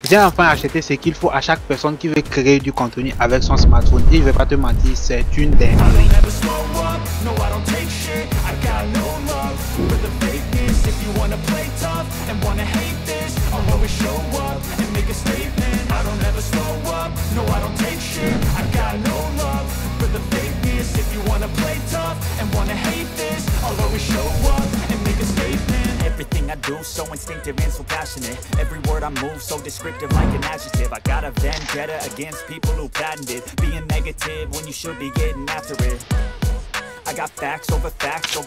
J'ai enfin acheté ce qu'il faut à chaque personne qui veut créer du contenu avec son smartphone. Et je vais pas te mentir, c'est une dinguerie. Everything I do so instinctive and so passionate. Every word I move so descriptive like an adjective. I got a vendetta against people who patented being negative when you should be getting after it. I got facts over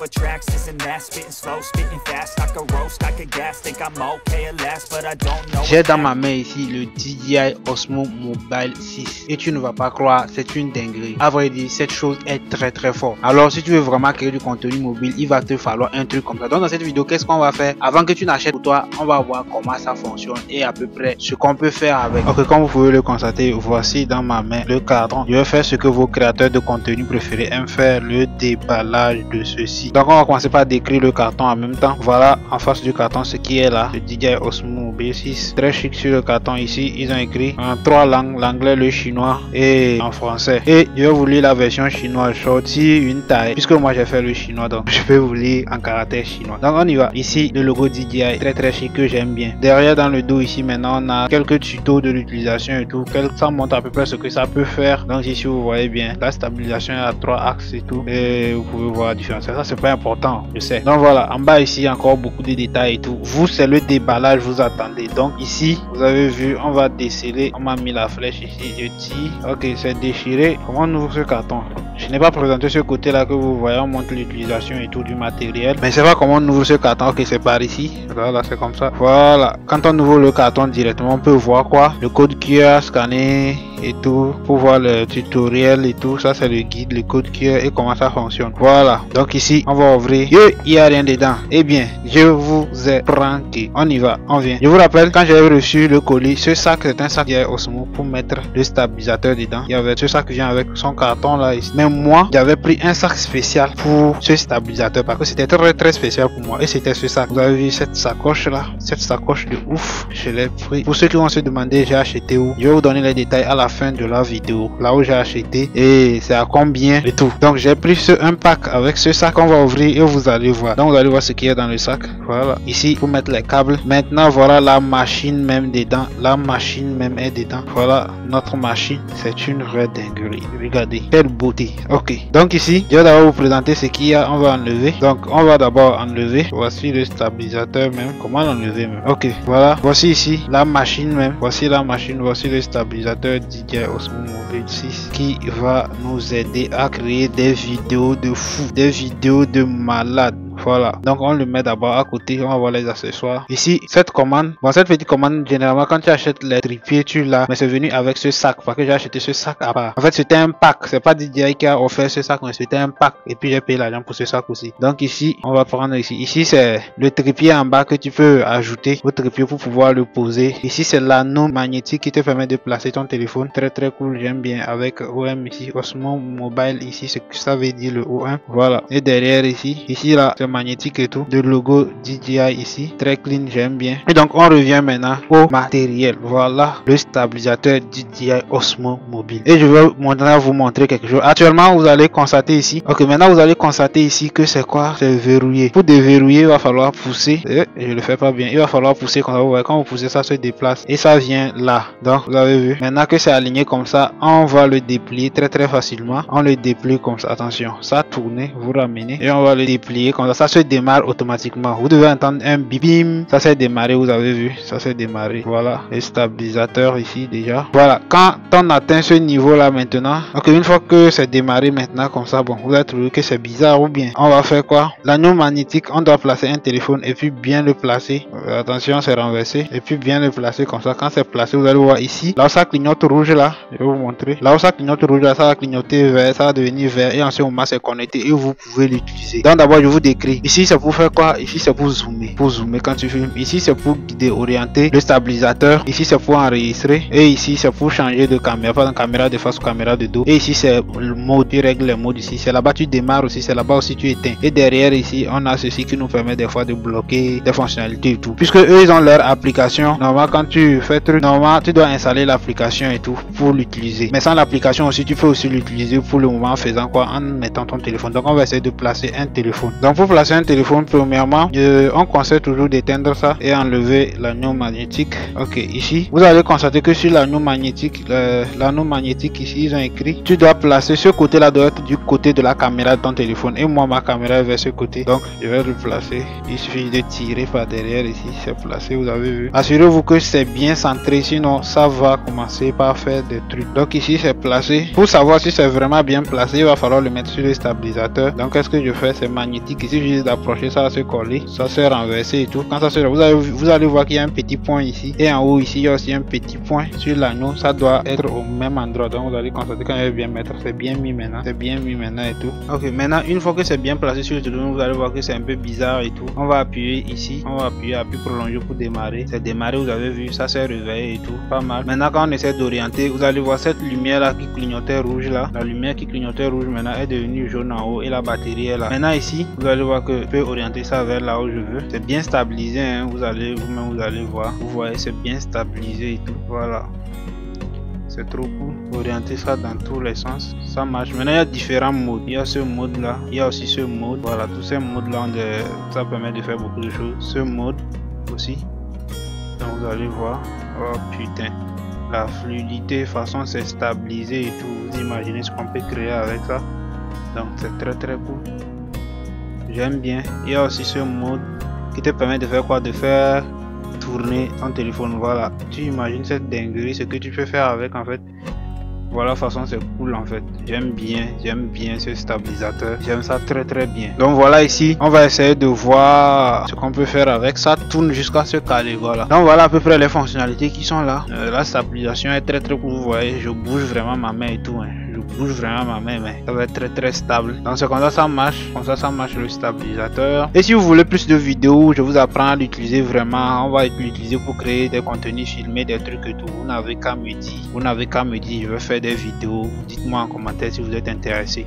tracks, this and that, spitting slow, spitting fast. I could roast, I could gas, think I'm okay at last, but I don't know. J'ai dans ma main ici le DJI Osmo Mobile 6 et tu ne vas pas croire, c'est une dinguerie. À vrai dire, cette chose est très forte. Alors si tu veux vraiment créer du contenu mobile, il va te falloir un truc comme ça. Donc dans cette vidéo, qu'est-ce qu'on va faire? Avant que tu n'achètes pour toi, on va voir comment ça fonctionne et à peu près ce qu'on peut faire avec. Ok, comme vous pouvez le constater, voici dans ma main le carton. Je vais faire ce que vos créateurs de contenu préférés aiment faire, le déballage de ceci. Donc on va commencer par décrire le carton en même temps. Voilà en face du carton ce qui est là, le DJI Osmo Mobile 6. Très chic sur le carton ici, ils ont écrit en 3 langues, l'anglais, le chinois et en français. Et je vais vous lire la version chinoise, sorti une taille, puisque moi j'ai fait le chinois, donc je vais vous lire en caractère chinois. Donc on y va. Ici le logo DJI, très chic que j'aime bien. Derrière dans le dos ici maintenant on a quelques tutos de l'utilisation et tout. Ça montre à peu près ce que ça peut faire. Donc ici vous voyez bien la stabilisation à 3 axes et tout. Et vous pouvez voir la différence. Ça c'est pas important, je sais. Donc voilà, en bas ici encore beaucoup de détails et tout. Vous c'est le déballage, vous attendez. Donc ici vous avez vu, on va déceler. On m'a mis la flèche ici. Je tire. Ok, c'est déchiré. Comment on ouvre ce carton? Je n'ai pas présenté ce côté là que vous voyez. On montre l'utilisation et tout du matériel. Mais c'est pas comment on ouvre ce carton. Ok, c'est par ici. Voilà, c'est comme ça. Voilà. Quand on ouvre le carton directement, on peut voir quoi? Le code QR scanné et tout. Pour voir le tutoriel et tout. Ça c'est le guide, le code QR et comment ça fonctionne. Voilà. Donc ici, on va ouvrir. Et il n'y a rien dedans. Eh bien, je vous ai pranké. On y va. On vient. Je vous rappelle, quand j'avais reçu le colis, ce sac c'est un sac DJI Osmo pour mettre le stabilisateur dedans. Il y avait ce sac qui vient avec son carton là ici. Mais moi, j'avais pris un sac spécial pour ce stabilisateur parce que c'était très spécial pour moi. Et c'était ce sac. Vous avez vu cette sacoche là, cette sacoche de ouf. Je l'ai pris. Pour ceux qui vont se demander j'ai acheté où, je vais vous donner les détails à la fin de la vidéo. Là où j'ai acheté et c'est à combien et tout. Donc j'ai pris un pack avec ce sac. On va ouvrir et vous allez voir. Donc vous allez voir ce qu'il y a dans le sac. Voilà. Ici pour mettre les câbles. Maintenant voilà la machine même dedans. La machine même est dedans. Voilà notre machine. C'est une vraie dinguerie. Regardez. Quelle beauté. Ok. Donc ici, je vais d'abord vous présenter ce qu'il y a. On va enlever. Donc on va d'abord enlever. Voici le stabilisateur même. Comment l'enlever même. Ok. Voilà. Voici ici la machine même. Voici la machine. Voici le stabilisateur DJI Osmo Mobile 6 qui va nous aider à créer des vidéos de fou. Des vidéos de malade. Voilà, donc on le met d'abord à côté, on va voir les accessoires. Ici, cette commande, bon, cette petite commande, généralement quand tu achètes les trépieds, tu l'as, mais c'est venu avec ce sac, parce que j'ai acheté ce sac à part. En fait, c'était un pack, c'est pas DJI qui a offert ce sac, mais c'était un pack, et puis j'ai payé l'argent pour ce sac aussi. Donc ici, on va prendre ici. Ici, c'est le trépied en bas que tu peux ajouter au trépied pour pouvoir le poser. Ici, c'est l'anneau magnétique qui te permet de placer ton téléphone. Très cool, j'aime bien, avec OM ici, Osmo Mobile ici, ce que ça veut dire le OM. Voilà, et derrière ici là, c'est magnétique et tout, de logo DJI ici, très clean, j'aime bien. Et donc on revient maintenant au matériel. Voilà le stabilisateur DJI Osmo Mobile et je vais maintenant vous montrer quelque chose. Actuellement vous allez constater ici, ok, maintenant vous allez constater ici que c'est quoi? C'est verrouillé. Pour déverrouiller il va falloir pousser, je le fais pas bien, il va falloir pousser comme ça. Vous voyez, quand vous poussez ça se déplace et ça vient là. Donc vous avez vu, maintenant que c'est aligné comme ça, on va le déplier très facilement. On le déplie comme ça, attention, ça tourne, vous ramenez et on va le déplier comme ça. Ça se démarre automatiquement. Vous devez entendre un bip, bim, ça s'est démarré. Vous avez vu, ça s'est démarré. Voilà les stabilisateurs ici déjà. Voilà, quand on atteint ce niveau là maintenant, donc une fois que c'est démarré maintenant comme ça, bon, vous allez trouver que c'est bizarre ou bien on va faire quoi? L'anneau magnétique, on doit placer un téléphone et puis bien le placer. Attention, c'est renversé et puis bien le placer comme ça. Quand c'est placé, vous allez voir ici, là où ça clignote rouge là, je vais vous montrer. Là où ça clignote rouge là, ça va clignoter vert, ça va devenir vert et en ce moment c'est connecté et vous pouvez l'utiliser. Donc d'abord je vous décris gris. Ici c'est pour faire quoi? Ici c'est pour zoomer quand tu filmes. Ici c'est pour guider, orienter le stabilisateur. Ici c'est pour enregistrer et ici c'est pour changer de caméra, par exemple caméra de face ou caméra de dos. Et ici c'est le mode, tu règles les modes ici. C'est là-bas tu démarres aussi, c'est là-bas aussi tu éteins. Et derrière ici on a ceci qui nous permet des fois de bloquer des fonctionnalités et tout. Puisque eux ils ont leur application. Normalement quand tu fais truc, normalement tu dois installer l'application et tout pour l'utiliser. Mais sans l'application aussi tu peux aussi l'utiliser pour le moment en faisant quoi? En mettant ton téléphone. Donc on va essayer de placer un téléphone. Donc pour placer un téléphone, premièrement on conseille toujours d'éteindre ça et enlever l'anneau magnétique. Ok, ici vous allez constater que sur l'anneau magnétique, ici ils ont écrit tu dois placer ce côté là doit être du côté de la caméra de ton téléphone et moi ma caméra est vers ce côté, donc je vais le placer. Il suffit de tirer par derrière. Ici c'est placé, vous avez vu. Assurez-vous que c'est bien centré, sinon ça va commencer par faire des trucs. Donc ici c'est placé. Pour savoir si c'est vraiment bien placé, il va falloir le mettre sur le stabilisateur. Donc qu'est-ce que je fais? C'est magnétique. Ici juste d'approcher, ça va se coller, ça se renverser et tout. Quand ça se vous allez voir qu'il y a un petit point ici et en haut ici il y a aussi un petit point sur l'anneau. Ça doit être au même endroit, donc vous allez constater quand je vais bien mettre, c'est bien mis maintenant, et tout. Ok, maintenant une fois que c'est bien placé sur le téléphone, vous allez voir que c'est un peu bizarre et tout. On va appuyer ici, on va appuyer appui prolongé pour démarrer. C'est démarré, vous avez vu, ça s'est réveillé et tout, pas mal. Maintenant quand on essaie d'orienter, vous allez voir cette lumière là qui clignotait rouge là, la lumière qui clignotait rouge maintenant est devenue jaune en haut et la batterie est là. Maintenant ici vous allez voir que je peux orienter ça vers là où je veux. C'est bien stabilisé, hein. Vous allez vous-même vous allez voir, vous voyez c'est bien stabilisé et tout. Voilà, c'est trop cool. Orienter ça dans tous les sens, ça marche. Maintenant il y a différents modes. Il y a ce mode là, il y a aussi ce mode. Voilà, tous ces modes là ça permet de faire beaucoup de choses. Ce mode aussi, donc vous allez voir. Oh putain, la fluidité, façon c'est stabilisé et tout. Vous imaginez ce qu'on peut créer avec ça. Donc c'est très très cool, j'aime bien. Il y a aussi ce mode qui te permet de faire quoi? De faire tourner ton téléphone. Voilà, tu imagines cette dinguerie, ce que tu peux faire avec en fait. Voilà, façon c'est cool en fait. J'aime bien ce stabilisateur, j'aime ça très très bien. Donc voilà, ici on va essayer de voir ce qu'on peut faire avec ça. Tourne jusqu'à se caler. Voilà, donc voilà à peu près les fonctionnalités qui sont là. La stabilisation est très très cool. Vous voyez, je bouge vraiment ma main et tout, hein. Je bouge vraiment ma main, mais ça va être très très stable. Donc c'est comme ça marche, ça marche le stabilisateur. Et si vous voulez plus de vidéos, je vous apprends à l'utiliser vraiment. On va l'utiliser pour créer des contenus, filmer des trucs et tout. Vous n'avez qu'à me dire, je vais faire des vidéos. Dites-moi en commentaire si vous êtes intéressé.